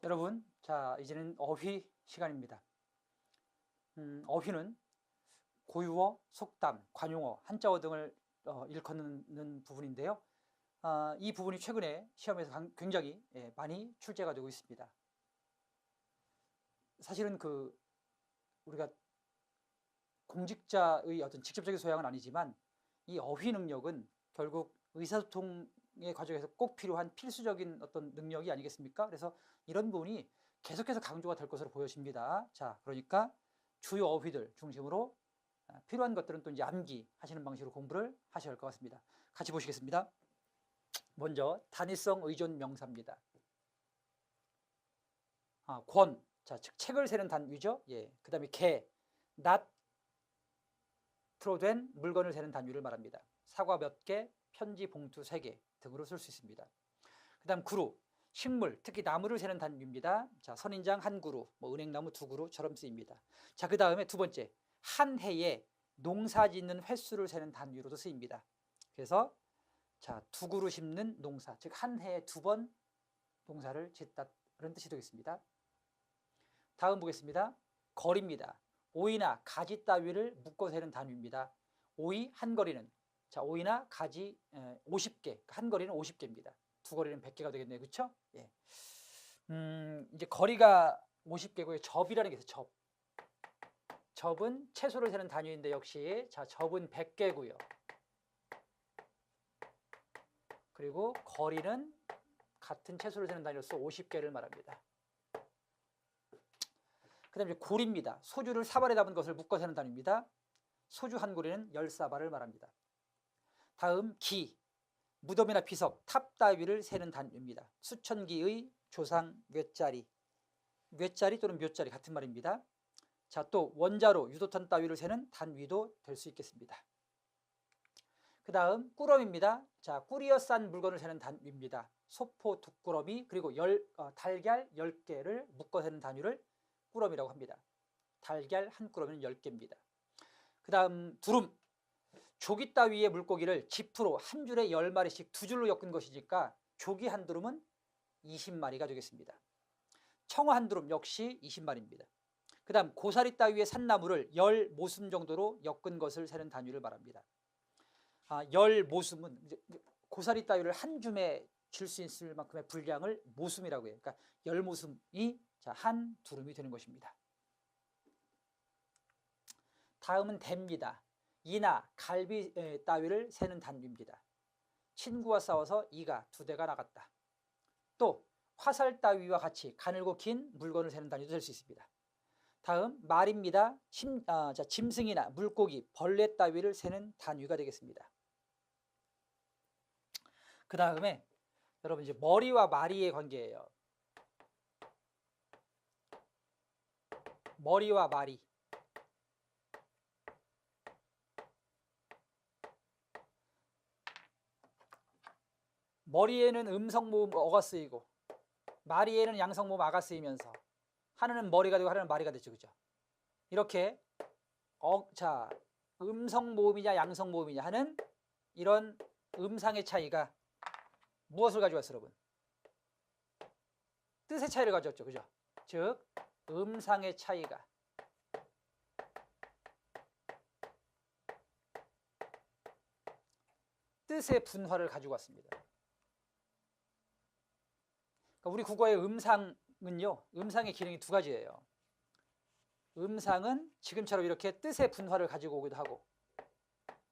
여러분, 자, 이제는 어휘 시간입니다. 어휘는 고유어, 속담, 관용어, 한자어 등을 일컫는 부분인데요. 이 부분이 최근에 시험에서 굉장히 많이 출제가 되고 있습니다. 사실은 우리가 공직자의 어떤 직접적인 소양은 아니지만 이 어휘 능력은 결국 의사소통의 과정에서 꼭 필요한 필수적인 어떤 능력이 아니겠습니까? 그래서 이런 부분이 계속해서 강조가 될 것으로 보여집니다. 자, 그러니까 주요 어휘들 중심으로 필요한 것들은 또 이제 암기하시는 방식으로 공부를 하셔야 할 것 같습니다. 같이 보시겠습니다. 먼저 단위성 의존 명사입니다. 권, 자, 즉 책을 세는 단위죠. 예, 그 다음에 개, 낫, 로 된 물건을 세는 단위를 말합니다. 사과 몇 개, 편지 봉투 3개 등으로 쓸 수 있습니다. 그 다음 그루, 식물, 특히 나무를 세는 단위입니다. 자, 선인장 한 그루, 은행나무 2그루처럼 쓰입니다. 자, 그 다음에 두 번째, 한 해에 농사 짓는 횟수를 세는 단위로도 쓰입니다. 그래서 자, 2그루 심는 농사, 즉 한 해에 2번 농사를 짓다는 뜻이 되겠습니다. 다음 보겠습니다. 거리입니다. 오이나 가지 따위를 묶어 세는 단위입니다. 오이 한 거리는, 자, 오이나 가지 50개, 한 거리는 50개입니다. 두 거리는 100개가 되겠네요. 그렇죠? 예. 이제 거리가 50개고요. 접이라는 게 있어요. 접. 접은 채소를 세는 단위인데 역시 자, 접은 100개고요. 그리고 거리는 같은 채소를 세는 단위로서 50개를 말합니다. 그 다음에 고리입니다. 소주를 사발에 담은 것을 묶어 세는 단위입니다. 소주 한 고리는 10사발을 말합니다. 다음 기, 무덤이나 비석, 탑 따위를 세는 단위입니다. 수천기의 조상 몇 자리 또는 몇 자리 같은 말입니다. 자, 또 원자로 유도탄 따위를 세는 단위도 될 수 있겠습니다. 그 다음 꾸러미입니다. 자, 꾸리어 싼 물건을 세는 단위입니다. 소포 두 꾸러미 그리고 달걀 10개를 묶어 세는 단위를 꾸러미라고 합니다. 달걀 한 꾸러미는 10개입니다. 그 다음 두름, 조기 따위의 물고기를 지프로 한 줄에 10마리씩 두 줄로 엮은 것이니까 조기 한 두름은 20마리가 되겠습니다. 청어 한 두름 역시 20마리입니다. 그 다음 고사리 따위의 산나무를 10모숨 정도로 엮은 것을 세는 단위를 말합니다. 10모숨은 고사리 따위를 한 줌에 줄 수 있을 만큼의 분량을 모숨이라고 해요. 그러니까 10모숨이 한 두름이 되는 것입니다. 다음은 대입니다. 이나 갈비 따위를 세는 단위입니다. 친구와 싸워서 이가 2대가 나갔다. 또 화살 따위와 같이 가늘고 긴 물건을 세는 단위도 될 수 있습니다. 다음 말입니다. 짐승이나 물고기, 벌레 따위를 세는 단위가 되겠습니다. 그 다음에 여러분 이제 머리와 마리의 관계예요. 머리와 마리. 머리에는 음성모음 어가 쓰이고 마리에는 양성모음 아가 쓰이면서 하나는 머리가 되고 하나는 마리가 되죠. 그죠? 이렇게 자, 음성모음이냐 양성모음이냐 하는 이런 음상의 차이가 무엇을 가져왔어요, 여러분? 뜻의 차이를 가져왔죠. 그죠? 즉 음상의 차이가 뜻의 분화를 가지고 왔습니다. 그러니까 우리 국어의 음상은요, 음상의 기능이 2가지예요. 음상은 지금처럼 이렇게 뜻의 분화를 가지고 오기도 하고,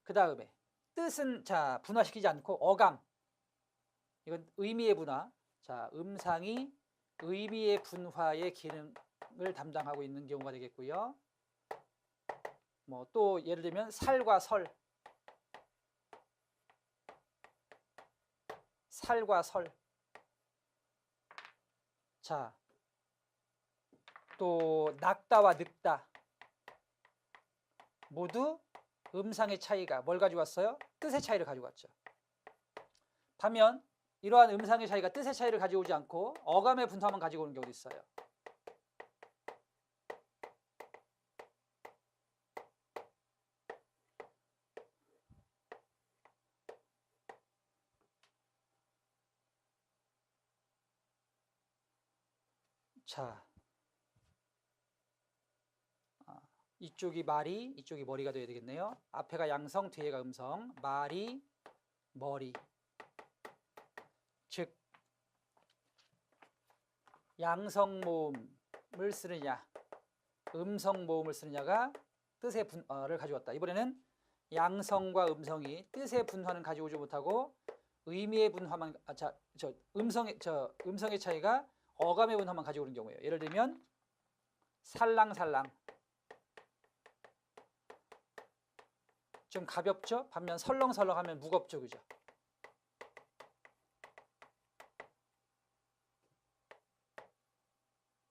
그 다음에 뜻은 자 분화시키지 않고 어감, 이건 의미의 분화. 자, 음상이 의미의 분화의 기능을 담당하고 있는 경우가 되겠고요. 또 예를 들면 살과 설, 살과 설. 자, 또 낚다와 늑다 모두 음상의 차이가 뭘 가지고 왔어요? 뜻의 차이를 가지고 왔죠. 반면 이러한 음상의 차이가 뜻의 차이를 가지고 오지 않고 어감의 분화만 가지고 오는 경우도 있어요. 자, 이쪽이 말이, 이쪽이 머리가 돼야 되겠네요. 앞에가 양성, 뒤에가 음성. 말이, 머리. 즉 양성 모음을 쓰느냐, 음성 모음을 쓰느냐가 뜻의 분화를 가져왔다. 이번에는 양성과 음성이 뜻의 분화는 가지고 오지 못하고 의미의 분화만, 음성의 차이가 어감의 분화만 가지고 오는 경우예요. 예를 들면 살랑살랑, 좀 가볍죠? 반면 설렁설렁하면 무겁죠, 그죠?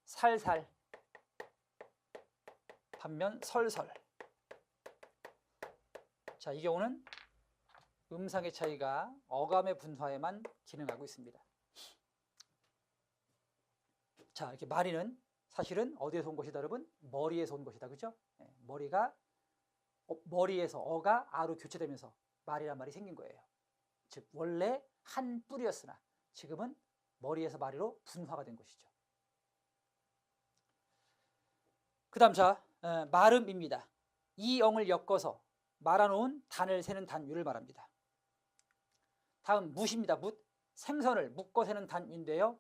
살살, 반면 설설. 자, 이 경우는 음성의 차이가 어감의 분화에만 기능하고 있습니다. 자, 이렇게 말이는 사실은 어디에서 온 것이다, 여러분? 머리에서 온 것이다, 그죠? 네, 머리에서 어가 아로 교체되면서 말이란 말이 생긴 거예요. 즉 원래 한 뿌리였으나 지금은 머리에서 말이로 분화가 된 것이죠. 그 다음 자, 말음입니다. 이 영을 엮어서 말아놓은 단을 세는 단위를 말합니다. 다음 묻입니다. 묻. 생선을 묶어 세는 단위인데요.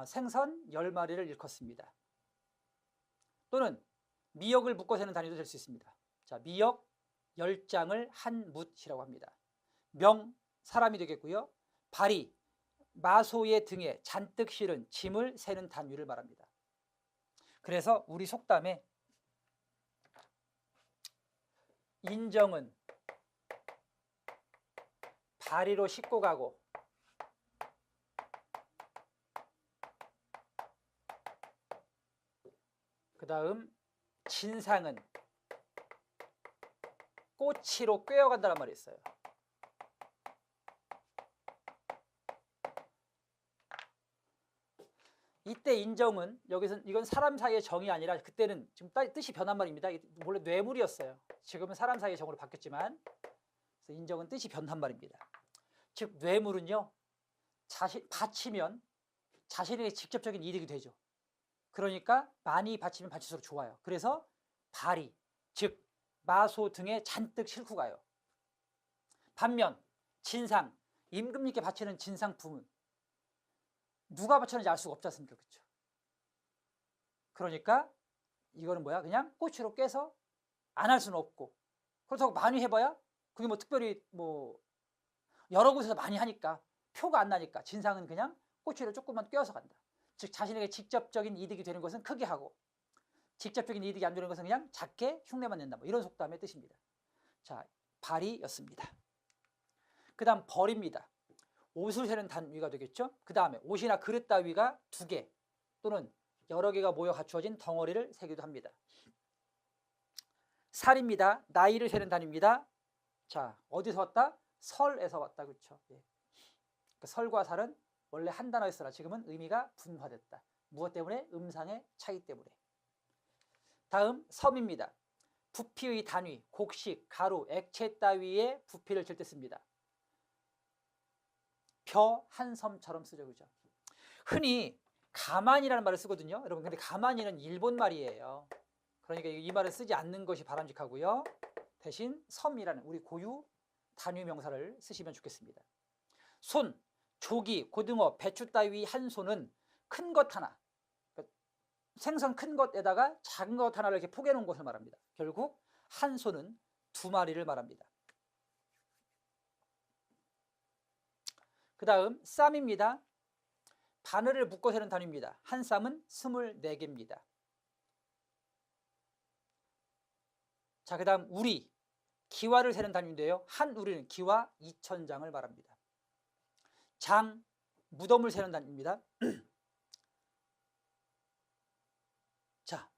생선 10마리를 일컫습니다. 또는 미역을 묶어 세는 단위도 될 수 있습니다. 자, 미역 10장을 한 묻이라고 합니다. 명, 사람이 되겠고요. 발이, 마소의 등에 잔뜩 실은 짐을 세는 단위를 말합니다. 그래서 우리 속담에 인정은 발이로 싣고 가고 그 다음 진상은 꼬치로 꿰어간다는 말이 있어요. 이때 인정은 여기서 이건 사람 사이의 정이 아니라 그때는 지금 뜻이 변한 말입니다. 원래 뇌물이었어요. 지금은 사람 사이의 정으로 바뀌었지만 그래서 인정은 뜻이 변한 말입니다. 즉 뇌물은요, 바치면 자신에게 직접적인 이득이 되죠. 그러니까 많이 바치면 바칠수록 좋아요. 그래서 발이, 즉 마소 등에 잔뜩 싣고 가요. 반면 진상, 임금님께 바치는 진상품은 누가 바쳤는지 알 수가 없지 않습니까? 그렇죠? 그러니까 이거는 뭐야? 그냥 꼬치로 깨서 안 할 수는 없고, 그렇다고 많이 해봐야 그게 뭐 특별히 뭐 여러 곳에서 많이 하니까 표가 안 나니까 진상은 그냥 꼬치를 조금만 꿰어서 간다. 즉 자신에게 직접적인 이득이 되는 것은 크게 하고 직접적인 이득이 안 되는 것은 그냥 작게 흉내만 낸다. 뭐 이런 속담의 뜻입니다. 자, 발이였습니다. 그 다음 벌입니다. 옷을 세는 단위가 되겠죠. 그 다음에 옷이나 그릇 따위가 2개 또는 여러 개가 모여 갖추어진 덩어리를 세기도 합니다. 살입니다. 나이를 세는 단위입니다. 자, 어디서 왔다? 설에서 왔다. 그렇죠. 예. 그러니까 설과 살은 원래 한 단어였으나 지금은 의미가 분화됐다. 무엇 때문에? 음상의 차이 때문에. 다음 섬입니다. 부피의 단위, 곡식, 가루, 액체 따위의 부피를 질 때 씁니다. 벼 한 섬처럼 쓰죠. 그죠? 흔히 가만이라는 말을 쓰거든요. 여러분, 근데 가만이는 일본 말이에요. 그러니까 이 말을 쓰지 않는 것이 바람직하고요. 대신 섬이라는 우리 고유 단위 명사를 쓰시면 좋겠습니다. 손, 조기, 고등어, 배추 따위 한 손은 큰 것 하나, 그러니까 생선 큰 것에다가 작은 것 하나를 이렇게 포개 놓은 것을 말합니다. 결국 한 손은 2마리를 말합니다. 그 다음 쌈입니다. 바늘을 묶어 세는 단위입니다. 한 쌈은 24개입니다. 자, 그 다음 우리, 기와를 세는 단위인데요. 한 우리는 기와 2000장을 말합니다. 장, 무덤을 세는 단위입니다. 자,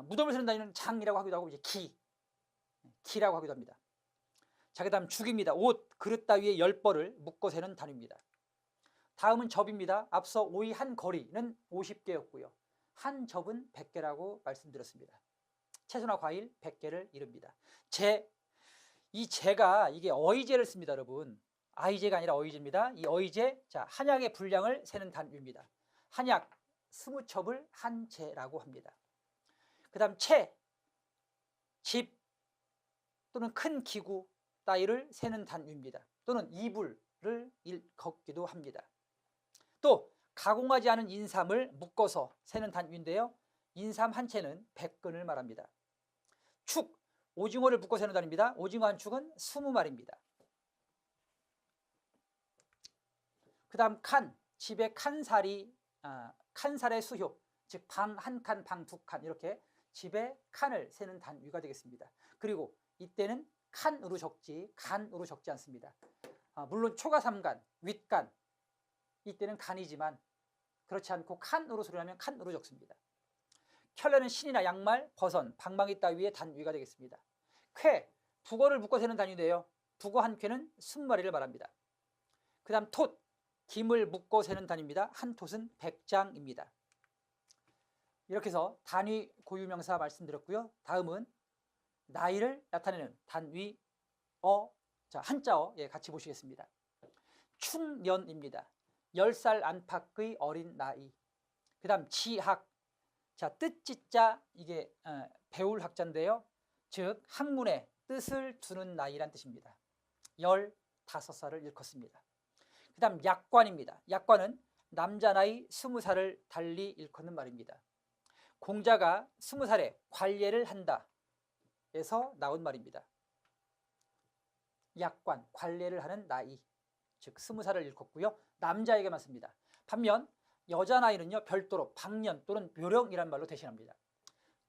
무덤을 세는 단위는 장이라고 하기도 하고 이제 기라고 하기도 합니다. 자, 그 다음 죽입니다. 옷, 그릇 따위의 10벌을 묶어 세는 단위입니다. 다음은 접입니다. 앞서 오이 한 거리는 50개였고요. 한 접은 100개라고 말씀드렸습니다. 채소나 과일 100개를 이릅니다. 이 제가 이게 어이제를 씁니다, 여러분. 아이제가 아니라 어이제입니다. 이 어이제, 자, 한약의 분량을 세는 단위입니다. 한약 스무첩을 한 채라고 합니다. 그 다음 채, 집 또는 큰 기구 따위를 세는 단위입니다. 또는 이불을 일컫기도 합니다. 또 가공하지 않은 인삼을 묶어서 세는 단위인데요. 인삼 한 채는 100근을 말합니다. 축, 오징어를 묶어 세는 단위입니다. 오징어 한 축은 20마리입니다. 그 다음 칸, 집의 칸살의 수효, 즉 방 한 칸, 방 두 칸 이렇게 집의 칸을 세는 단위가 되겠습니다. 그리고 이때는 칸으로 적지 간으로 적지 않습니다. 물론 초가 3간, 윗간 이때는 간이지만 그렇지 않고 칸으로 수련하면 칸으로 적습니다. 켤레는 신이나 양말, 버선, 방망이 따위의 단위가 되겠습니다. 쾌, 북어를 묶어 세는 단위인데요. 북어 한 쾌는 20마리를 말합니다. 그 다음 톳, 김을 묶어 세는 단위입니다. 한 톳은 100장입니다. 이렇게 해서 단위 고유명사 말씀드렸고요. 다음은 나이를 나타내는 단위 한자어 같이 보시겠습니다. 충년입니다. 10살 안팎의 어린 나이. 그 다음 지학, 뜻지자 이게 배울 학자인데요. 즉 학문의 뜻을 두는 나이란 뜻입니다. 15살을 일컫습니다. 그 다음 약관입니다. 약관은 남자 나이 20살을 달리 일컫는 말입니다. 공자가 20살에 관례를 한다 에서 나온 말입니다. 약관, 관례를 하는 나이, 즉 20살을 일컫고요. 남자에게만 씁니다. 반면 여자 나이는요 별도로 방년 또는 묘령이란 말로 대신합니다.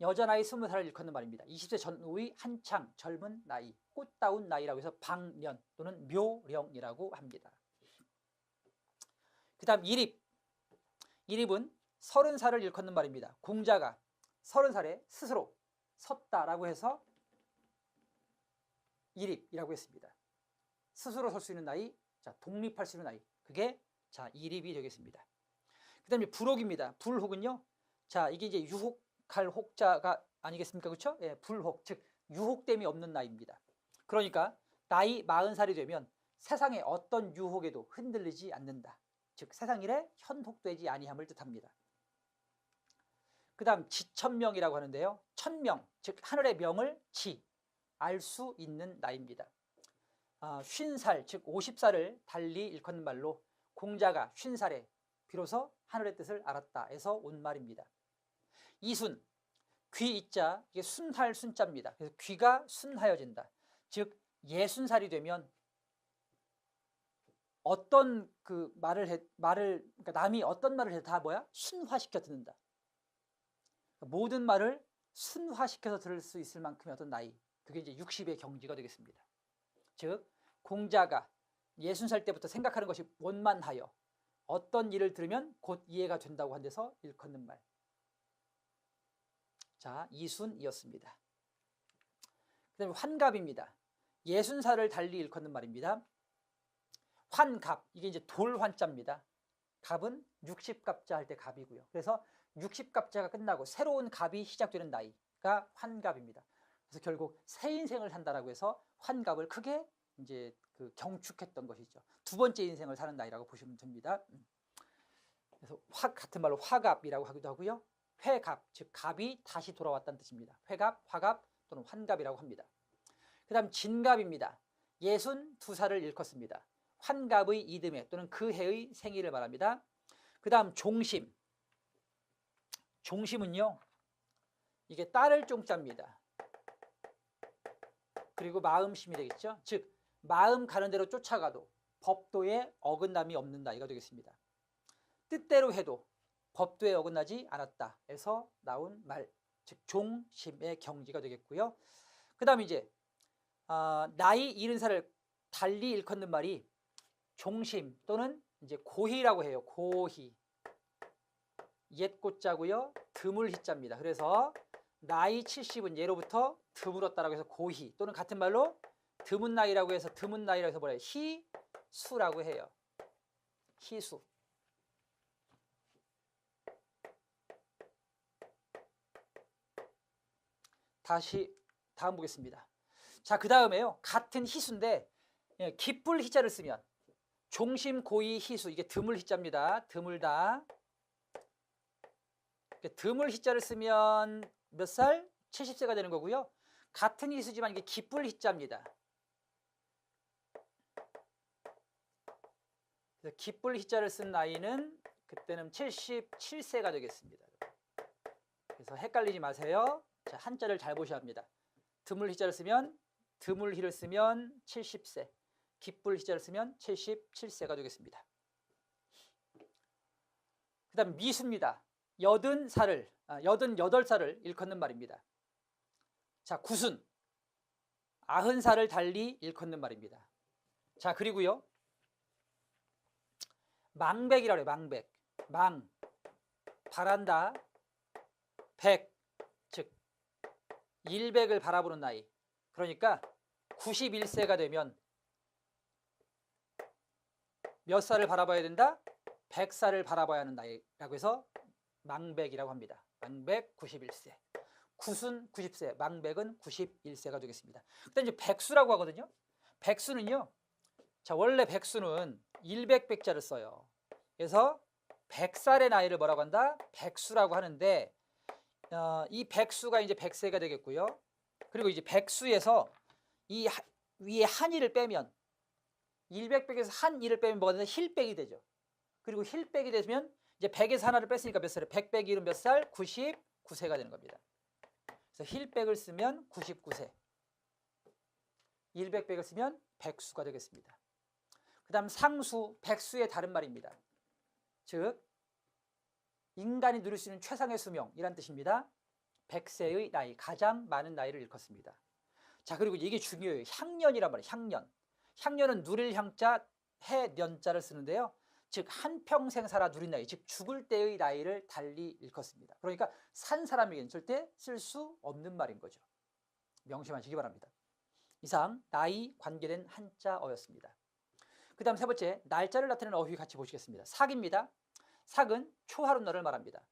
여자 나이 20살을 일컫는 말입니다. 20세 전후의 한창 젊은 나이, 꽃다운 나이라고 해서 방년 또는 묘령이라고 합니다. 그 다음 일입, 일입은 30살을 일컫는 말입니다. 공자가 30살에 스스로 섰다라고 해서 일입이라고 했습니다. 스스로 설 수 있는 나이, 독립할 수 있는 나이, 그게 일입이 되겠습니다. 그 다음에 불혹입니다. 불혹은요, 이게 이제 유혹할 혹자가 아니겠습니까? 그렇죠? 예, 불혹, 즉 유혹됨이 없는 나이입니다. 그러니까 나이 40살이 되면 세상의 어떤 유혹에도 흔들리지 않는다. 즉 세상 일에 현혹되지 아니함을 뜻합니다. 그 다음 지천명이라고 하는데요. 천명, 즉 하늘의 명을 알 수 있는 나이입니다. 50살, 즉 50살을 달리 일컫는 말로 공자가 50살에 비로소 하늘의 뜻을 알았다 해서 온 말입니다. 이순, 귀 이자, 이게 순할 순자입니다. 그래서 귀가 순하여진다. 즉 60살이 되면 어떤 그러니까 남이 어떤 말을 해도 다 순화시켜 듣는다. 모든 말을 순화시켜서 들을 수 있을 만큼의 어떤 나이, 그게 이제 60의 경지가 되겠습니다. 즉 공자가 60살 때부터 생각하는 것이 원만하여 어떤 일을 들으면 곧 이해가 된다고 한 데서 일컫는 말. 이순이었습니다. 그 다음에 환갑입니다. 60살을 달리 일컫는 말입니다. 환갑, 이게 이제 돌환자입니다. 갑은 60갑자 할 때 갑이고요. 그래서 60갑자가 끝나고 새로운 갑이 시작되는 나이가 환갑입니다. 그래서 결국 새 인생을 산다라고 해서 환갑을 크게 이제 경축했던 것이죠. 두 번째 인생을 사는 나이라고 보시면 됩니다. 그래서 같은 말로 화갑이라고 하기도 하고요. 회갑, 즉 갑이 다시 돌아왔다는 뜻입니다. 회갑, 화갑 또는 환갑이라고 합니다. 그 다음 진갑입니다. 62살을 일컫습니다. 환갑의 이듬해 또는 그 해의 생일을 말합니다. 그 다음 종심. 종심은요, 이게 따를 종자입니다. 그리고 마음심이 되겠죠. 즉 마음 가는 대로 쫓아가도 법도에 어긋남이 없는 나이가 되겠습니다. 뜻대로 해도 법도에 어긋나지 않았다 해서 나온 말, 즉 종심의 경지가 되겠고요. 그 다음 이제 나이 70살을 달리 일컫는 말이 종심 또는 이제 고희라고 해요. 고희, 옛 꽃자고요. 드물 희자입니다. 그래서 나이 70은 예로부터 드물었다라고 해서 고희, 또는 같은 말로 드문 나이라고 해서 뭐래요? 희수라고 해요. 희수. 다시 다음 보겠습니다. 그 다음에요. 같은 희수인데 기쁠 희자를 쓰면 종심 고희 희수, 이게 드물 희자입니다. 드물다. 드물 희자를 쓰면 몇 살? 70세가 되는 거고요. 같은 희수지만 이게 기쁠 희자입니다. 그래서 기쁠 희자를 쓴 나이는 그때는 77세가 되겠습니다. 그래서 헷갈리지 마세요. 자, 한자를 잘 보셔야 합니다. 드물 희자를 쓰면 드물 희를 쓰면 70세, 기쁠 희자를 쓰면 77세가 되겠습니다. 그 다음 미수입니다. 88살을 일컫는 말입니다. 자, 구순 90살을 달리 일컫는 말입니다. 자, 그리고요 망백이라고 해요. 망백. 망 바란다. 백 즉 일백을 바라보는 나이. 그러니까 91세가 되면 몇 살을 바라봐야 된다? 100살을 바라봐야 하는 나이라고 해서 망백이라고 합니다. 망백 91세. 구순 90세, 망백은 91세가 되겠습니다. 그다음 이제 백수라고 하거든요. 백수는요. 자, 원래 백수는 일백백자를 써요. 그래서 100살의 나이를 뭐라고 한다? 백수라고 하는데 이 백수가 이제 100세가 되겠고요. 그리고 이제 백수에서 이 위에 한이를 빼면 일백백에서 한이를 빼면 뭐가 되냐? 힐백이 되죠. 그리고 힐백이 되면 이제 100에서 하나를 뺐으니까 몇 살이에요? 100 빼기 1은 몇 살? 99세가 되는 겁니다. 그래서 힐백을 쓰면 99세. 100백을 쓰면 백수가 되겠습니다. 그 다음 상수, 백수의 다른 말입니다. 즉 인간이 누릴 수 있는 최상의 수명이란 뜻입니다. 100세의 나이, 가장 많은 나이를 일컫습니다. 자, 그리고 이게 중요해요. 향년이란 말이에요. 향년. 향년은 누릴 향자, 해년자를 쓰는데요. 즉 한평생 살아 누린 나이, 즉 죽을 때의 나이를 달리 일컫습니다. 그러니까 산 사람에게는 절대 쓸 수 없는 말인 거죠. 명심하시기 바랍니다. 이상 나이 관계된 한자어였습니다. 그 다음 세 번째, 날짜를 나타내는 어휘 같이 보시겠습니다. 삭입니다. 삭은 초하룻날을 말합니다.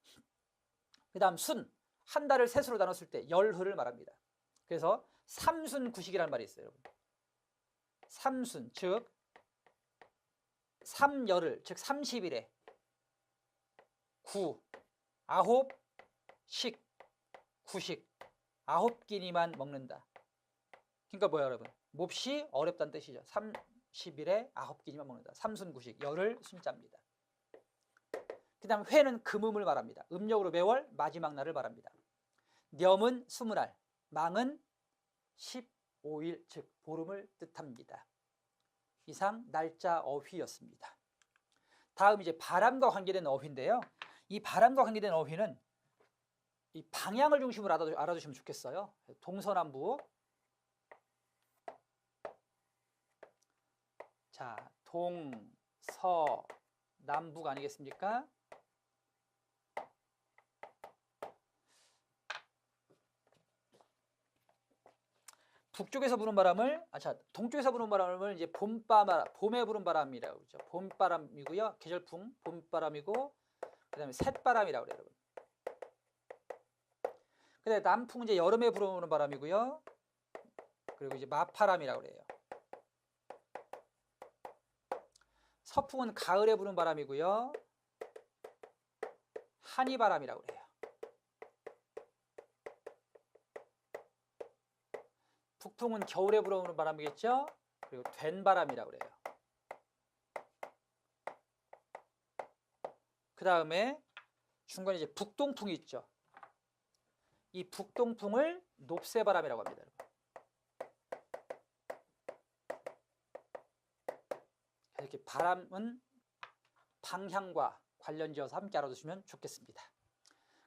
그 다음 순, 한 달을 셋으로 나눴을 때 열흘을 말합니다. 그래서 삼순구식이라는 말이 있어요. 여러분. 삼순, 즉 삼열흘, 즉 30일에 구, 아홉, 식, 구식, 9끼니만 먹는다. 그러니까 뭐야 여러분? 몹시 어렵다는 뜻이죠. 30일에 9끼니만 먹는다. 삼순구식, 열흘 순자입니다. 그 다음 회는 금음을 말합니다. 음력으로 매월 마지막 날을 말합니다. 념은 20날, 망은 15일, 즉 보름을 뜻합니다. 이상 날짜 어휘였습니다. 다음 이제 바람과 관계된 어휘인데요. 이 바람과 관계된 어휘는 이 방향을 중심으로 알아두시면 좋겠어요. 동서남북. 자, 동서남북 아니겠습니까? 북쪽에서 부는 바람을, 동쪽에서 부는 바람을 이제 봄에 부는 바람이라고 그러죠. 봄바람이고요. 계절풍, 봄바람이고, 그 다음에 쇳바람이라고 그래요, 여러분. 그 다음에 남풍은 이제 여름에 불어오는 바람이고요. 그리고 이제 마파람이라고 그래요. 서풍은 가을에 부는 바람이고요. 한이바람이라고 그래요. 북풍은 겨울에 불어오는 바람이겠죠. 그리고 된바람이라고 그래요. 그 다음에 중간에 이제 북동풍이 있죠. 이 북동풍을 높새바람이라고 합니다. 이렇게 바람은 방향과 관련지어서 함께 알아두시면 좋겠습니다.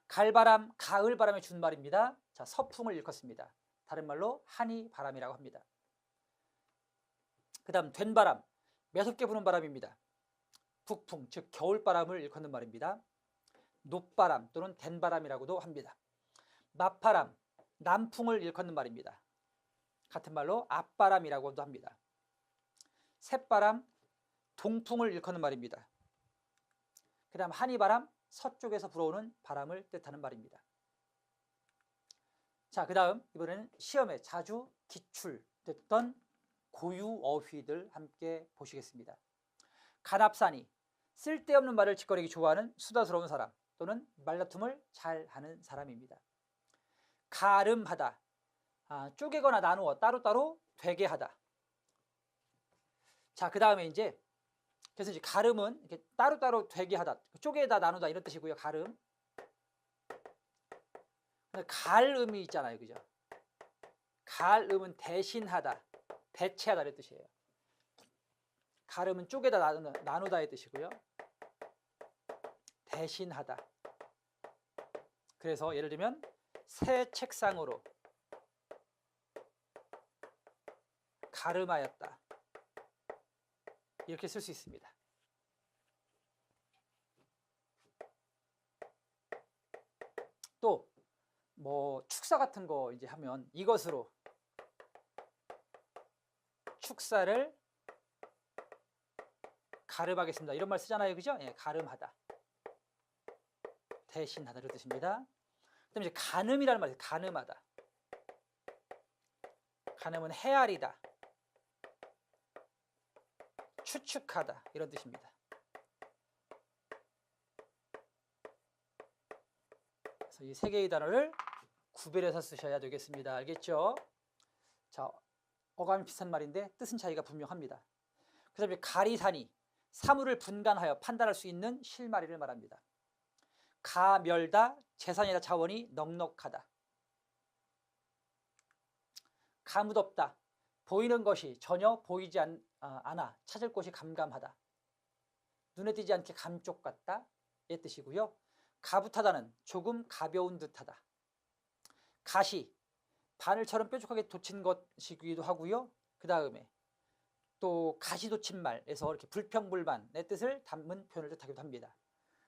갈바람, 가을바람의 준말입니다. 자, 서풍을 일컫습니다. 다른 말로 한이바람이라고 합니다. 그 다음 된바람, 매섭게 부는 바람입니다. 북풍, 즉 겨울바람을 일컫는 말입니다. 높바람 또는 된바람이라고도 합니다. 맞바람, 남풍을 일컫는 말입니다. 같은 말로 앞바람이라고도 합니다. 쇳바람, 동풍을 일컫는 말입니다. 그 다음 한이바람, 서쪽에서 불어오는 바람을 뜻하는 말입니다. 자, 그 다음 이번에는 시험에 자주 기출됐던 고유 어휘들 함께 보시겠습니다. 간합산이, 쓸데없는 말을 짓거리기 좋아하는 수다스러운 사람. 또는 말다툼을 잘 하는 사람입니다. 가름하다, 쪼개거나 나누어 따로따로 되게 하다. 자, 그 다음에 이제 그래서 이제 가름은 이렇게 따로따로 되게 하다, 쪼개다 나누다 이런 뜻이고요. 가름. 갈음이 있잖아요, 그죠? 갈음은 대신하다, 대체하다 이런 뜻이에요. 가름은 쪼개다 나누다의 뜻이고요. 대신하다. 그래서 예를 들면 새 책상으로 가름하였다, 이렇게 쓸 수 있습니다. 또 뭐 축사 같은 거 이제 하면 이것으로 축사를 가름하겠습니다, 이런 말 쓰잖아요, 그죠? 예, 가름하다, 대신하다 이런 뜻입니다. 그다음에 이제 간음이라는 말이 있어요. 간음하다. 간음은 헤아리다, 추측하다 이런 뜻입니다. 그래서 이 세 개의 단어를 구별해서 쓰셔야 되겠습니다. 알겠죠? 자, 어감이 비슷한 말인데 뜻은 차이가 분명합니다. 그다음에 가리사니, 사물을 분간하여 판단할 수 있는 실마리를 말합니다. 가멸다, 재산이나 자원이 넉넉하다. 가무덥다, 보이는 것이 전혀 보이지 않아 찾을 곳이 감감하다. 눈에 띄지 않게 감쪽 같다 의 뜻이고요. 가붓하다는 조금 가벼운 듯하다. 가시, 바늘처럼 뾰족하게 돋친 것이기도 하고요. 그 다음에 또 가시돋친말에서 이렇게 불평불만의 뜻을 담은 표현을 뜻하기도 합니다.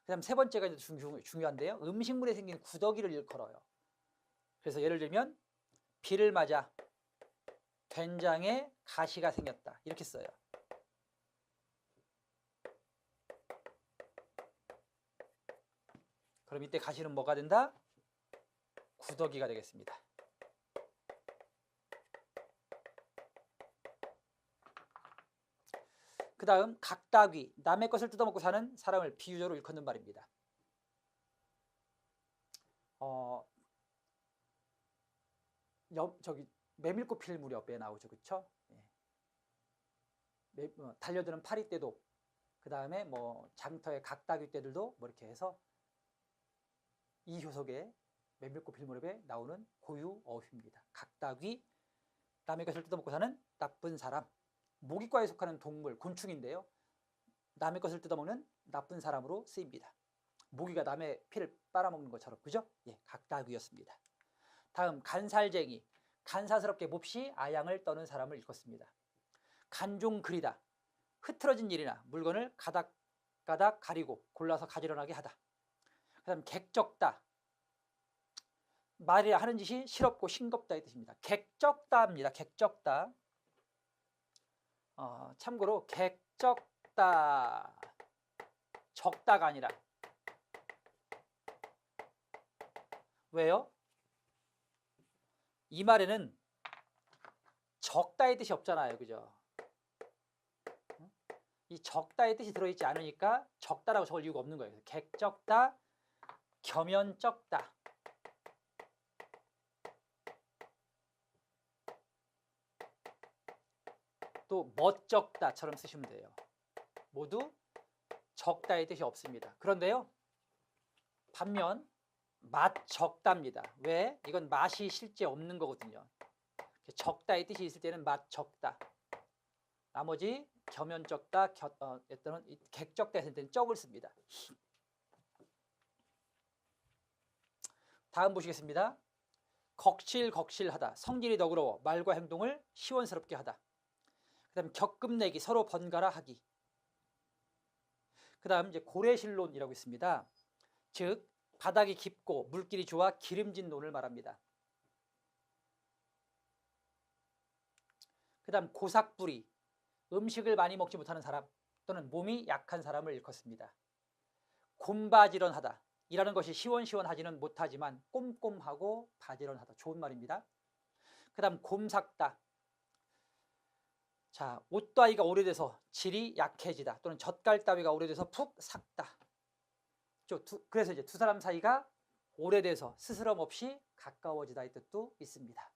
그 다음 세 번째가 이제 중요한데요. 음식물에 생긴 구더기를 일컬어요. 그래서 예를 들면 비를 맞아 된장에 가시가 생겼다, 이렇게 써요. 그럼 이때 가시는 뭐가 된다? 구더기가 되겠습니다. 그 다음 각다귀, 남의 것을 뜯어먹고 사는 사람을 비유적으로 일컫는 말입니다. 저기 메밀꽃 필 무렵에 나오죠, 그렇죠? 예. 달려드는 파리떼도, 그 다음에 뭐 장터의 각다귀 떼들도 뭐 이렇게 해서 이 효석에 메밀꽃 필 무렵에 나오는 고유 어휘입니다. 각다귀, 남의 것을 뜯어먹고 사는 나쁜 사람. 모기과에 속하는 동물, 곤충인데요. 남의 것을 뜯어먹는 나쁜 사람으로 쓰입니다. 모기가 남의 피를 빨아먹는 것처럼, 그죠? 예, 각다귀였습니다. 다음 간살쟁이, 간사스럽게 몹시 아양을 떠는 사람을 일컫습니다. 간종그리다, 흐트러진 일이나 물건을 가닥가닥 가리고 골라서 가지런하게 하다. 그 다음 객적다, 말이라 하는 짓이 실없고 싱겁다의 뜻입니다. 객적다입니다. 객적다. 참고로 객적다, 적다가 아니라. 왜요? 이 말에는 적다의 뜻이 없잖아요, 그죠? 이 적다의 뜻이 들어있지 않으니까 적다라고 적을 이유가 없는 거예요. 객적다, 겸연쩍다. 또 멋쩍다처럼 쓰시면 돼요. 모두 적다의 뜻이 없습니다. 그런데요, 반면 맛적답니다. 왜? 이건 맛이 실제 없는 거거든요. 적다의 뜻이 있을 때는 맛적다. 나머지 겸연쩍다, 또는 객적다 했을 때는 쩍을 씁니다. 다음 보시겠습니다. 걱실걱실하다, 성질이 너그러워 말과 행동을 시원스럽게 하다. 그 다음 격금내기, 서로 번갈아 하기. 그 다음 이제 고래실론이라고 있습니다. 즉 바닥이 깊고 물길이 좋아 기름진 논을 말합니다. 그 다음 고삭부리, 음식을 많이 먹지 못하는 사람 또는 몸이 약한 사람을 일컫습니다. 곰바지런하다, 일하는 것이 시원시원하지는 못하지만 꼼꼼하고 바지런하다, 좋은 말입니다. 그 다음 곰삭다, 자, 옷따위가 오래돼서 질이 약해지다 또는 젓갈 따위가 오래돼서 푹 삭다. 그래서 이제 두 사람 사이가 오래돼서 스스럼 없이 가까워지다 이 뜻도 있습니다.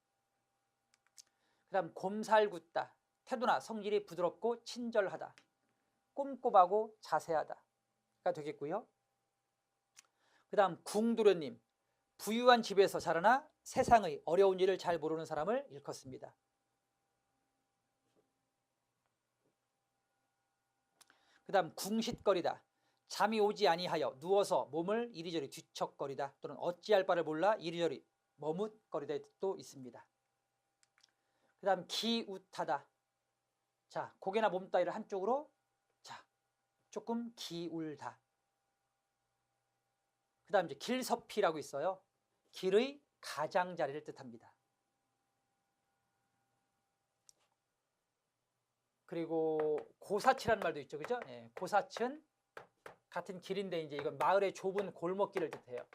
그 다음 곰살궂다. 태도나 성질이 부드럽고 친절하다. 꼼꼼하고 자세하다가 되겠고요. 그 다음 궁도련님. 부유한 집에서 자라나 세상의 어려운 일을 잘 모르는 사람을 일컫습니다. 그 다음 궁싯거리다. 잠이 오지 아니하여 누워서 몸을 이리저리 뒤척거리다 또는 어찌할 바를 몰라 이리저리 머뭇거리다의 뜻도 있습니다. 그 다음 기웃하다. 자, 고개나 몸 따위를 한쪽으로 조금 기울다. 그 다음 이제 길섭피라고 있어요. 길의 가장자리를 뜻합니다. 그리고 고사치라는 말도 있죠, 그죠? 예, 고사치는 같은 길인데 이제 이건 마을의 좁은 골목길을 뜻해요.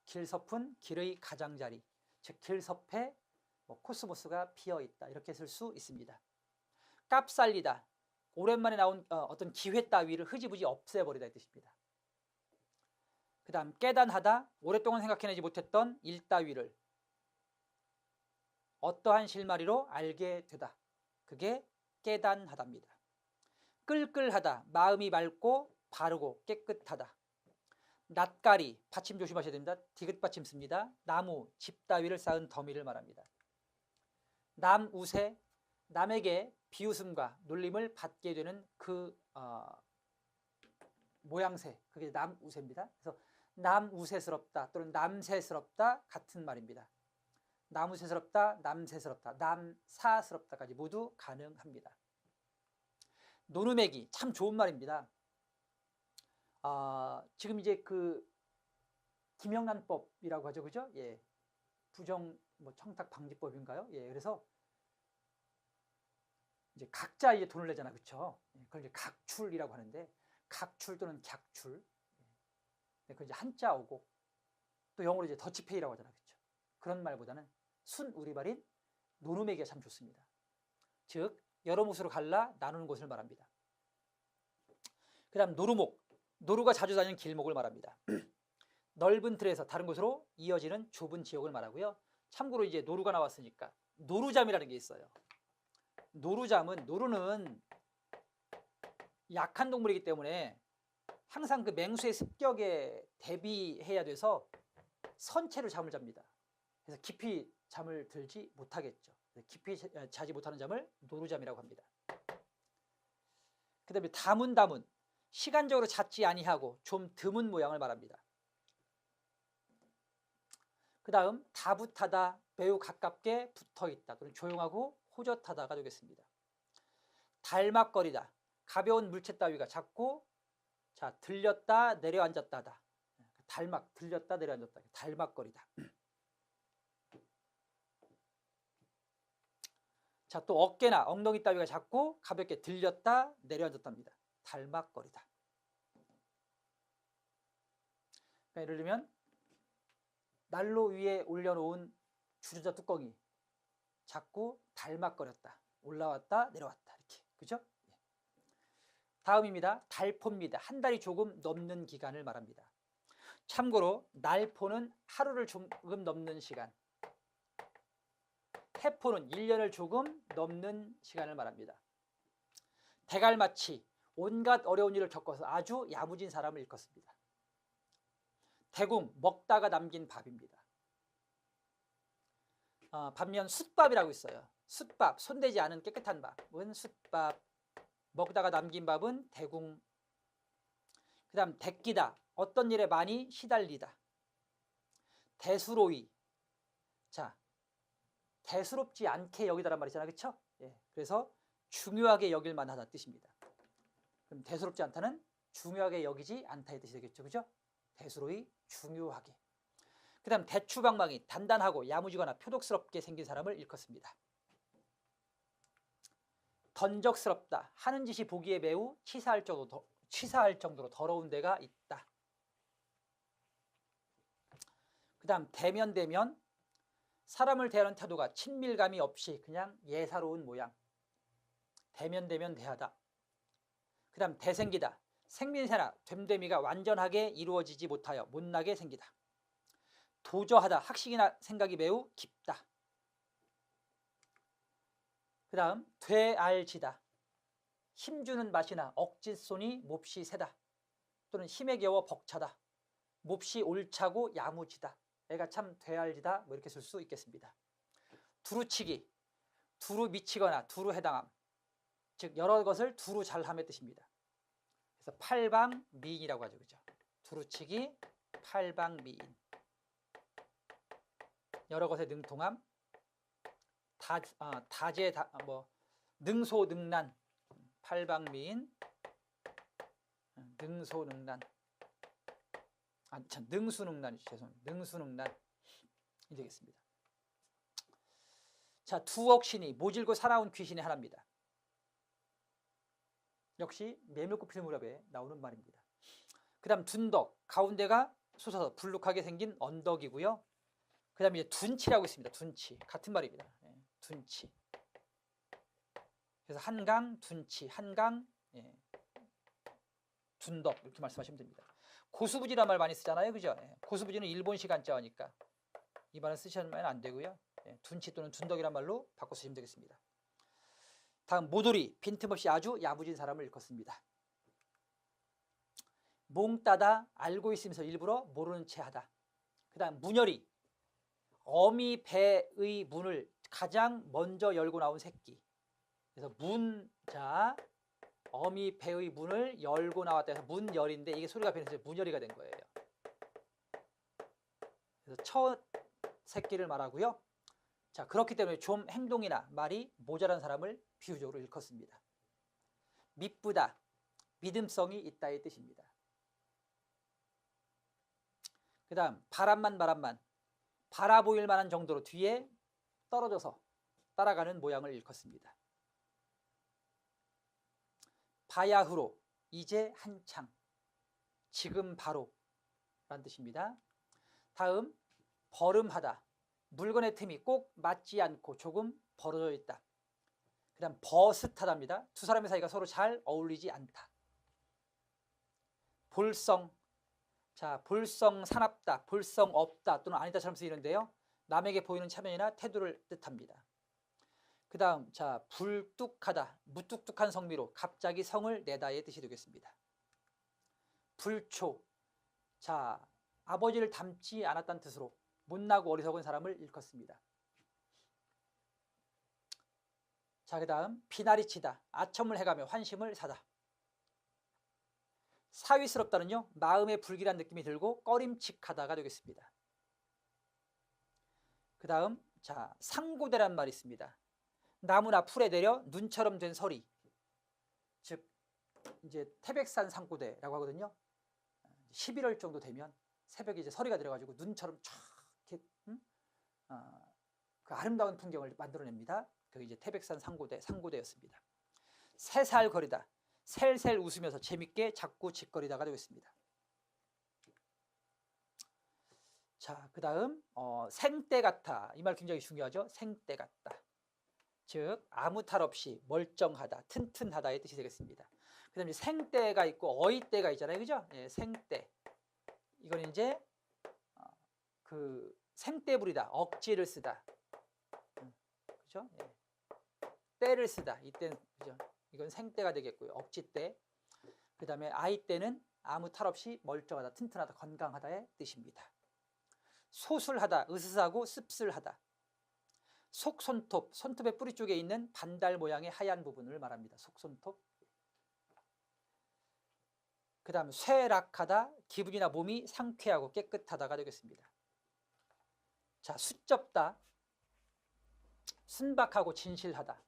길섭은 길의 가장자리, 즉 길섭에 코스모스가 피어 있다 이렇게 쓸 수 있습니다. 깝살리다. 오랜만에 나온 어떤 기회 따위를 흐지부지 없애버리다 이 뜻입니다. 그 다음 깨단하다. 오랫동안 생각해내지 못했던 일 따위를 어떠한 실마리로 알게 되다. 그게 깨단하답니다. 끌끌하다. 마음이 맑고 바르고 깨끗하다. 낯가리. 받침 조심하셔야 됩니다. 디귿 받침 씁니다. 나무, 집 따위를 쌓은 더미를 말합니다. 남우세. 남에게 비웃음과 놀림을 받게 되는 그 모양새, 그게 남우세입니다. 그래서 남우세스럽다 또는 남새스럽다 같은 말입니다. 남우세스럽다, 남새스럽다, 남사스럽다까지 모두 가능합니다. 노루매기 참 좋은 말입니다. 지금 이제 그 김영란법이라고 하죠, 그죠? 예, 부정 청탁 방지법인가요? 예, 그래서 이제 각자 이제 돈을 내잖아, 그렇죠? 그걸 이제 각출이라고 하는데 각출 또는 객출, 그 이제 한자 오고 또 영어로 이제 더치페이라고 하잖아, 그렇죠? 그런 말보다는 순 우리말인 노루매기가 참 좋습니다. 즉 여러 못으로 갈라 나누는 것을 말합니다. 그다음 노루목, 노루가 자주 다니는 길목을 말합니다. 넓은 틀에서 다른 곳으로 이어지는 좁은 지역을 말하고요. 참고로 이제 노루가 나왔으니까 노루잠이라는 게 있어요. 노루는 약한 동물이기 때문에 항상 그 맹수의 습격에 대비해야 돼서 선체로 잠을 잡니다. 그래서 깊이 잠을 들지 못하겠죠. 깊이 자지 못하는 잠을 노루잠이라고 합니다. 그 다음에 다문, 시간적으로 잦지 아니하고 좀 드문 모양을 말합니다. 그 다음 다붓하다, 매우 가깝게 붙어있다 또는 조용하고 호젓하다가 되겠습니다. 달막거리다, 가벼운 물체 따위가 작고 들렸다 내려앉았다다. 달막, 들렸다 내려앉았다, 달막거리다. 또 어깨나 엉덩이 따위가 작고 가볍게 들렸다 내려앉았답니다. 달막거리다. 그러니까 예를 들면 난로 위에 올려놓은 주전자 뚜껑이 자꾸 달막거렸다, 올라왔다 내려왔다, 이렇게, 그죠? 다음입니다. 달포입니다. 한 달이 조금 넘는 기간을 말합니다. 참고로 날포는 하루를 조금 넘는 시간, 해포는 1년을 조금 넘는 시간을 말합니다. 대갈마치, 온갖 어려운 일을 겪어서 아주 야무진 사람을 일컫습니다. 대궁, 먹다가 남긴 밥입니다. 반면 숯밥이라고 있어요. 숯밥, 손대지 않은 깨끗한 밥은 숯밥, 먹다가 남긴 밥은 대궁. 그 다음 대끼다, 어떤 일에 많이 시달리다. 대수로이, 대수롭지 않게 여기다란 말 있잖아요, 그렇죠? 예, 그래서 중요하게 여길 만하다는 뜻입니다. 그럼 대수롭지 않다는 중요하게 여기지 않다의 뜻이 되겠죠, 그죠? 대수로이, 중요하게. 그 다음 대추방망이, 단단하고 야무지거나 표독스럽게 생긴 사람을 일컫습니다. 던적스럽다, 하는 짓이 보기에 매우 치사할 정도로 더러운 데가 있다. 그 다음 대면, 사람을 대하는 태도가 친밀감이 없이 그냥 예사로운 모양. 대면 대하다. 그 다음 대생기다. 생민세나 됨됨이가 완전하게 이루어지지 못하여 못나게 생기다. 도저하다. 학식이나 생각이 매우 깊다. 그 다음 되알지다. 힘주는 맛이나 억짓손이 몹시 세다. 또는 힘에 겨워 벅차다. 몹시 옳차고 야무지다. 애가 참 되알지다. 뭐 이렇게 쓸 수 있겠습니다. 두루치기. 두루 미치거나 두루 해당함. 즉 여러 것을 두루 잘함의 뜻입니다. 그래서 팔방미인이라고 하죠. 그죠? 두루치기, 팔방미인. 여러 것에 능통함. 능소능란. 팔방미인. 능소능란. 능수능란이죠. 죄송합니다. 능수능란이 되겠습니다. 자, 두억신이 모질고 살아온 귀신의 하나입니다. 역시 메밀꽃필무렵에 나오는 말입니다. 그 다음 둔덕, 가운데가 솟아서 불룩하게 생긴 언덕이고요. 그 다음에 둔치라고 있습니다. 둔치, 같은 말입니다. 둔치. 그래서 한강, 둔치, 한강, 둔덕 이렇게 말씀하시면 됩니다. 고수부지란 말 많이 쓰잖아요. 그죠? 고수부지는 일본식 한자어니까 이 말은 쓰시면 안 되고요. 둔치 또는 둔덕이란 말로 바꿔 쓰시면 되겠습니다. 다음 모돌이, 빈틈없이 아주 야무진 사람을 일컫습니다. 몽따다, 알고 있으면서 일부러 모르는 채 하다. 그 다음 문열이, 어미 배의 문을 가장 먼저 열고 나온 새끼. 그래서 문자, 어미 배의 문을 열고 나왔다 해서 문열인데 이게 소리가 변해서 문열이가 된 거예요. 그래서 첫 새끼를 말하고요. 자, 그렇기 때문에 좀 행동이나 말이 모자란 사람을 비유적으로 일컫습니다. 미쁘다, 믿음성이 있다의 뜻입니다. 그 다음 바람만 바라 보일 만한 정도로 뒤에 떨어져서 따라가는 모양을 일컫습니다. 바야흐로, 이제 한창, 지금 바로 라는 뜻입니다. 다음 버름하다, 물건의 틈이 꼭 맞지 않고 조금 벌어져 있다. 그 다음 버슷하답니다. 두 사람의 사이가 서로 잘 어울리지 않다. 볼성, 자, 볼성 사납다, 볼성 없다 또는 아니다처럼 쓰이는데요. 남에게 보이는 체면이나 태도를 뜻합니다. 그 다음 자, 불뚝하다, 무뚝뚝한 성미로 갑자기 성을 내다의 뜻이 되겠습니다. 불초, 자, 아버지를 닮지 않았다는 뜻으로 못나고 어리석은 사람을 일컫습니다. 자, 그 다음 비나리치다, 아첨을 해가며 환심을 사다. 사위스럽다는요, 마음에 불길한 느낌이 들고 꺼림칙하다가 되겠습니다. 그 다음 자, 상고대란 말이 있습니다. 나무나 풀에 내려 눈처럼 된 설이, 즉 이제 태백산 상고대라고 하거든요. 11월 정도 되면 새벽에 이제 서리가 들어가지고 눈처럼 쫙 이렇게 그 아름다운 풍경을 만들어냅니다. 그게 이제 태백산 상고대였습니다. 새살거리다, 셀셀 웃으면서 재밌게 자꾸 짓거리다가 되겠습니다. 자, 그 다음 생때 같아, 이 말 굉장히 중요하죠. 생때 같다, 즉 아무 탈 없이 멀쩡하다, 튼튼하다의 뜻이 되겠습니다. 그 다음에 생때가 있고 어이때가 있잖아요. 그죠? 예, 생때, 이건 이제 그 생때 부리다, 억지를 쓰다, 그죠? 예. 때를 쓰다, 이때는 그죠? 이건 생때가 되겠고요. 억지때. 그 다음에 아이때는 아무 탈 없이 멀쩡하다, 튼튼하다, 건강하다의 뜻입니다. 소술하다, 으스스하고 씁쓸하다. 속손톱, 손톱의 뿌리 쪽에 있는 반달 모양의 하얀 부분을 말합니다. 속손톱. 그 다음 쇠락하다, 기분이나 몸이 상쾌하고 깨끗하다가 되겠습니다. 자, 수쩍다, 순박하고 진실하다.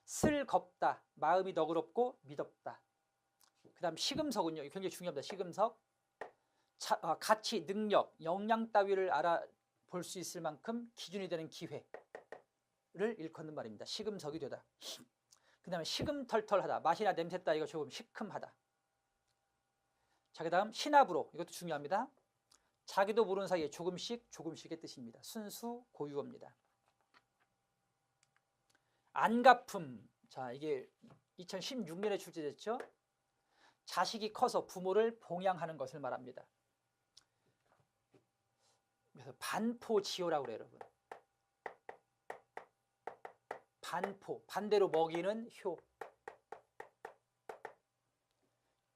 슬겁다, 마음이 너그럽고 미덥다. 그 다음 시금석은요, 굉장히 중요합니다. 시금석, 가치, 능력, 역량 따위를 알아볼 수 있을 만큼 기준이 되는 기회를 일컫는 말입니다. 시금석이 되다. 그 다음에 시금털털하다, 맛이나 냄새 따위가 조금 시큼하다. 자, 그 다음 시나브로, 이것도 중요합니다. 자기도 모르는 사이에 조금씩의 뜻입니다. 순수 고유어입니다. 안갚음. 자, 이게 2016년에 출제됐죠. 자식이 커서 부모를 봉양하는 것을 말합니다. 그래서 반포지효라고 그래요, 여러분. 반포, 반대로 먹이는 효.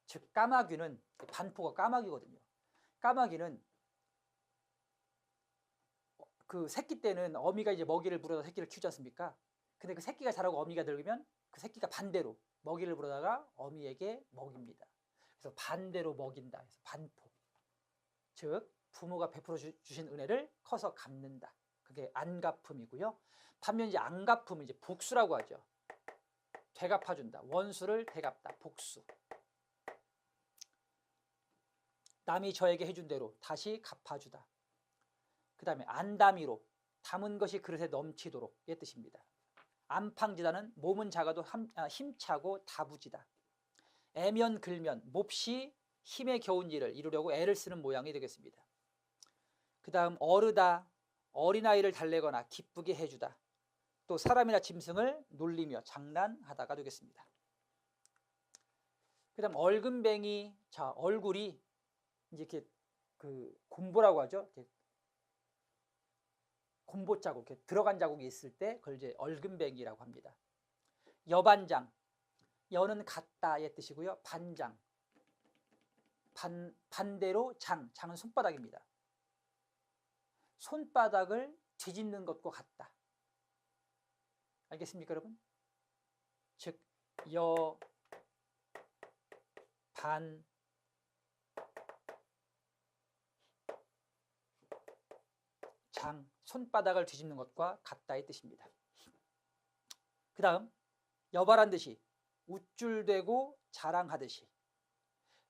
즉 까마귀는, 반포가 까마귀거든요. 까마귀는 그 새끼 때는 어미가 이제 먹이를 물어다 새끼를 키우지 않습니까? 근데 그 새끼가 자라고 어미가 늙으면 그 새끼가 반대로 먹이를 물어다가 어미에게 먹입니다. 그래서 반대로 먹인다. 그래서 반포. 즉 부모가 베풀어 주신 은혜를 커서 갚는다. 그게 안갚음이고요. 반면 이제 안갚음은 이제 복수라고 하죠. 되갚아준다. 원수를 되갚다. 복수. 남이 저에게 해준 대로 다시 갚아주다. 그 다음에 안다미로, 담은 것이 그릇에 넘치도록 의 뜻입니다. 안팡지다는 몸은 작아도 힘차고 다부지다. 애면 글면, 몹시 힘에 겨운 일을 이루려고 애를 쓰는 모양이 되겠습니다. 그 다음 어르다, 어린아이를 달래거나 기쁘게 해주다. 또 사람이나 짐승을 놀리며 장난하다가 되겠습니다. 그 다음 얼금뱅이. 자, 얼굴이 이제 이렇게 그 곰보라고 하죠. 이렇게 곰보 자국, 이렇게 들어간 자국이 있을 때 그걸 이제 얼금뱅이라고 합니다. 여반장, 여는 같다의 뜻이고요. 반장, 반대로 장은 손바닥입니다. 손바닥을 뒤집는 것과 같다. 알겠습니까, 여러분? 즉 반, 장, 손바닥을 뒤집는 것과 같다의 뜻입니다. 그 다음 여발한 듯이, 우쭐대고 자랑하듯이.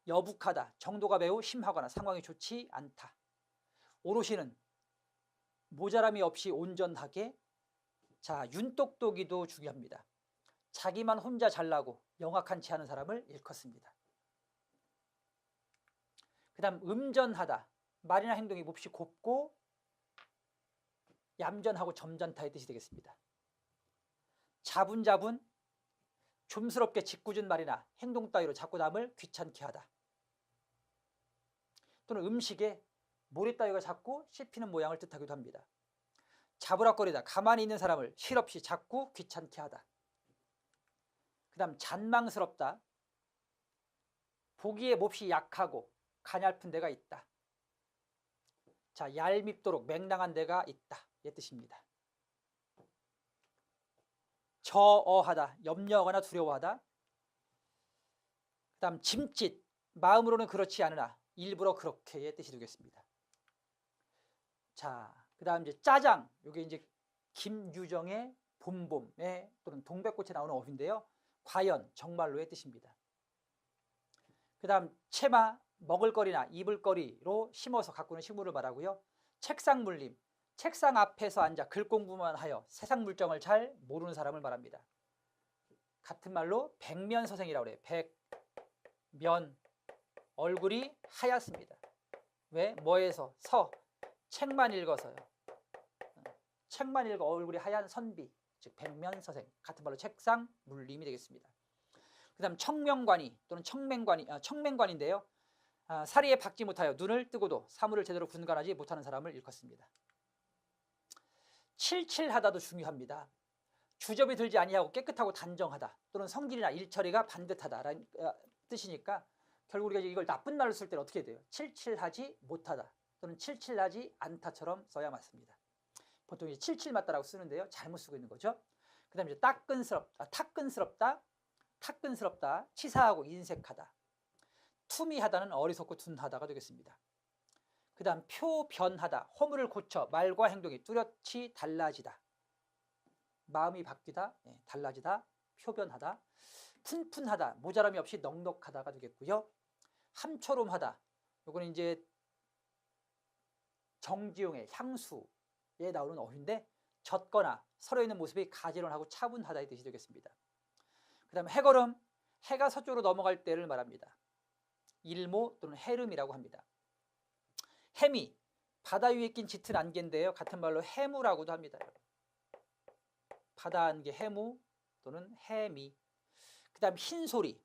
여북하다, 정도가 매우 심하거나 상황이 좋지 않다. 오롯이는 모자람이 없이 온전하게. 자, 윤똑똑이도 중요합니다. 자기만 혼자 잘나고 영악한 체 하는 사람을 일컫습니다. 그 다음 음전하다, 말이나 행동이 몹시 곱고 얌전하고 점잖다의 뜻이 되겠습니다. 자분자분, 좀스럽게 짓궂은 말이나 행동 따위로 자꾸 남을 귀찮게 하다. 또는 음식에 모래 따위가 자꾸 씹히는 모양을 뜻하기도 합니다. 자부락거리다, 가만히 있는 사람을 실없이 자꾸 귀찮게 하다. 그 다음 잔망스럽다, 보기에 몹시 약하고 가냘픈 데가 있다. 자, 얄밉도록 맹랑한 데가 있다 이 뜻입니다. 저어하다, 염려하거나 두려워하다. 그 다음 짐짓, 마음으로는 그렇지 않으나 일부러 그렇게의 뜻이 되겠습니다. 자, 그 다음 이제 짜장, 이게 이제 김유정의 봄봄에 또는 동백꽃에 나오는 어휘인데요. 과연, 정말로의 뜻입니다. 그 다음 채마, 먹을거리나 입을거리로 심어서 가꾸는 식물을 말하고요. 책상 물림, 책상 앞에서 앉아 글 공부만 하여 세상 물정을 잘 모르는 사람을 말합니다. 같은 말로 백면서생이라고 그래요. 백면, 얼굴이 하얗습니다. 왜? 뭐에서? 책만 읽어서요. 책만 읽어 얼굴이 하얀 선비, 즉 백면서생, 같은 말로 책상 물림이 되겠습니다. 그 다음 청명관이 또는 청맹관인데요. 사리에 박지 못하여 눈을 뜨고도 사물을 제대로 분간하지 못하는 사람을 일컫습니다. 칠칠하다도 중요합니다. 주접이 들지 아니하고 깨끗하고 단정하다, 또는 성질이나 일처리가 반듯하다라는 뜻이니까 결국 우리가 이걸 나쁜 말로 쓸 때는 어떻게 돼요? 칠칠하지 못하다 또는 칠칠하지 않다처럼 써야 맞습니다. 보통 이제 칠칠 맞다라고 쓰는데요. 잘못 쓰고 있는 거죠. 그 다음에 이제 타끈스럽다, 치사하고 인색하다. 투미하다는 어리석고 둔하다가 되겠습니다. 그 다음 표변하다, 허물을 고쳐 말과 행동이 뚜렷이 달라지다. 마음이 바뀌다, 달라지다, 표변하다. 푼푼하다, 모자람이 없이 넉넉하다가 되겠고요. 함초롬하다, 요거는 이제 정지용의 향수에 나오는 어휘인데, 젖거나 서려있는 모습이 가지런하고 차분하다의 뜻이 되겠습니다. 그 다음에 해걸음, 해가 서쪽으로 넘어갈 때를 말합니다. 일모 또는 해름이라고 합니다. 해미, 바다 위에 낀 짙은 안개인데요. 같은 말로 해무라고도 합니다. 하다한 게 해무 또는 해미. 그 다음 흰소리,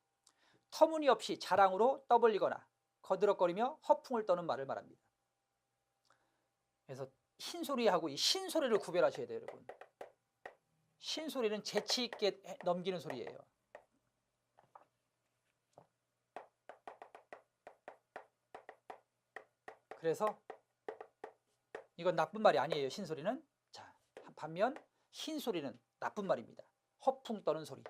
터무니없이 자랑으로 떠벌리거나 거드럭거리며 허풍을 떠는 말을 말합니다. 그래서 흰소리하고 이 신소리를 구별하셔야 돼요, 여러분. 신소리는 재치 있게 넘기는 소리예요. 그래서 이건 나쁜 말이 아니에요, 신소리는. 자, 반면 흰소리는 나쁜 말입니다. 허풍 떠는 소리.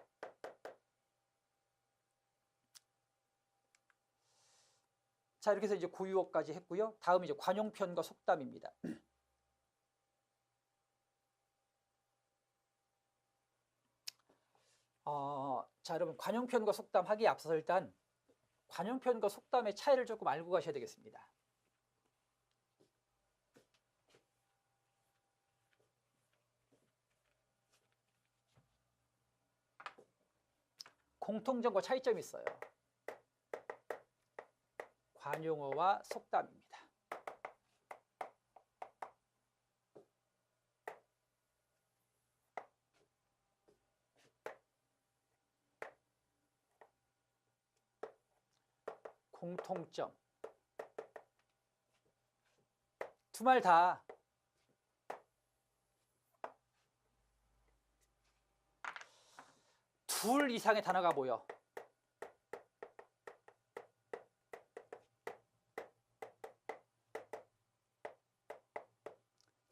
자, 이렇게 해서 이제 고유어까지 했고요. 다음 이제 관용편과 속담입니다. 자, 여러분, 관용편과 속담 하기에 앞서서 일단 관용편과 속담의 차이를 조금 알고 가셔야 되겠습니다. 공통점과 차이점이 있어요. 관용어와 속담입니다. 공통점. 두 말 다 둘 이상의 단어가 모여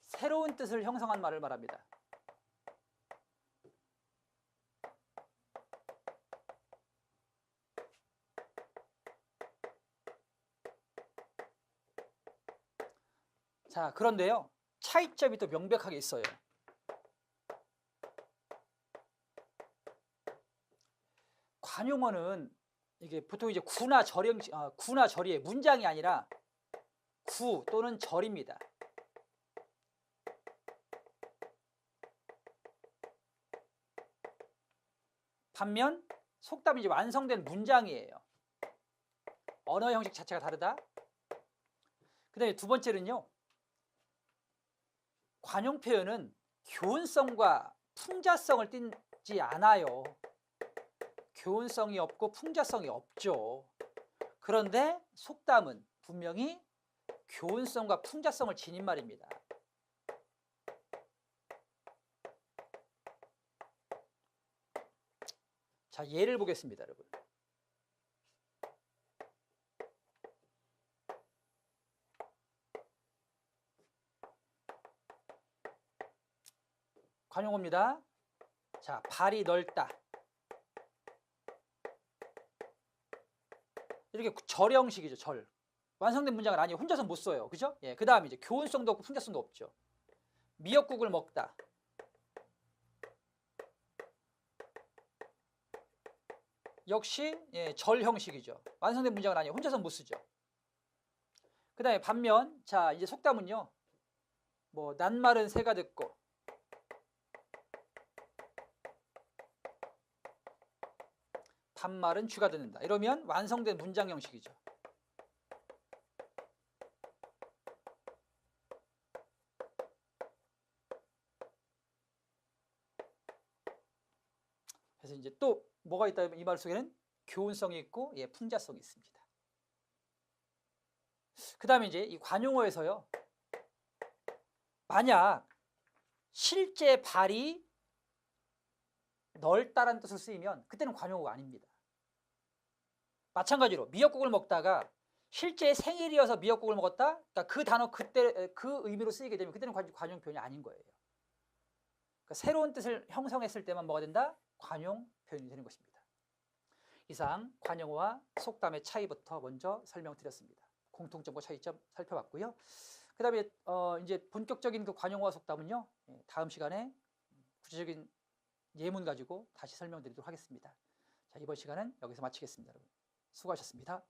새로운 뜻을 형성한 말을 말합니다. 자, 그런데요, 차이점이 또 명백하게 있어요. 관용어는 이게 보통 이제 구나 절이의 문장이 아니라 구 또는 절입니다. 반면 속담이 이제 완성된 문장이에요. 언어 형식 자체가 다르다. 그 다음에 두 번째는요, 관용 표현은 교훈성과 풍자성을 띠지 않아요. 교훈성이 없고 풍자성이 없죠. 그런데 속담은 분명히 교훈성과 풍자성을 지닌 말입니다. 자, 예를 보겠습니다, 여러분. 관용어입니다. 자, 발이 넓다. 이렇게 절 형식이죠, 절. 완성된 문장은 아니에요. 혼자서 못 써요. 그죠? 예, 그 다음에 이제 교훈성도 없고 풍자성도 없죠. 미역국을 먹다. 역시 예, 절 형식이죠. 완성된 문장은 아니에요. 혼자서 못 쓰죠. 그 다음에 반면, 자, 이제 속담은요, 뭐, 낱말은 새가 듣고, 반말은 쥐가 듣는다. 이러면 완성된 문장 형식이죠. 그래서 이제 또 뭐가 있다 이 말 속에는 교훈성이 있고 예, 풍자성이 있습니다. 그 다음에 이제 이 관용어에서요, 만약 실제 발이 넓다라는 뜻을 쓰이면 그때는 관용어가 아닙니다. 마찬가지로 미역국을 먹다가 실제 생일이어서 미역국을 먹었다, 그러니까 그 단어 그때 그 의미로 쓰이게 되면 그때는 관용 표현이 아닌 거예요. 그러니까 새로운 뜻을 형성했을 때만 뭐가 된다? 관용 표현이 되는 것입니다. 이상 관용어와 속담의 차이부터 먼저 설명드렸습니다. 공통점과 차이점 살펴봤고요. 그 다음에 이제 본격적인 그 관용어와 속담은요, 다음 시간에 구체적인 예문 가지고 다시 설명드리도록 하겠습니다. 자, 이번 시간은 여기서 마치겠습니다. 여러분 수고하셨습니다.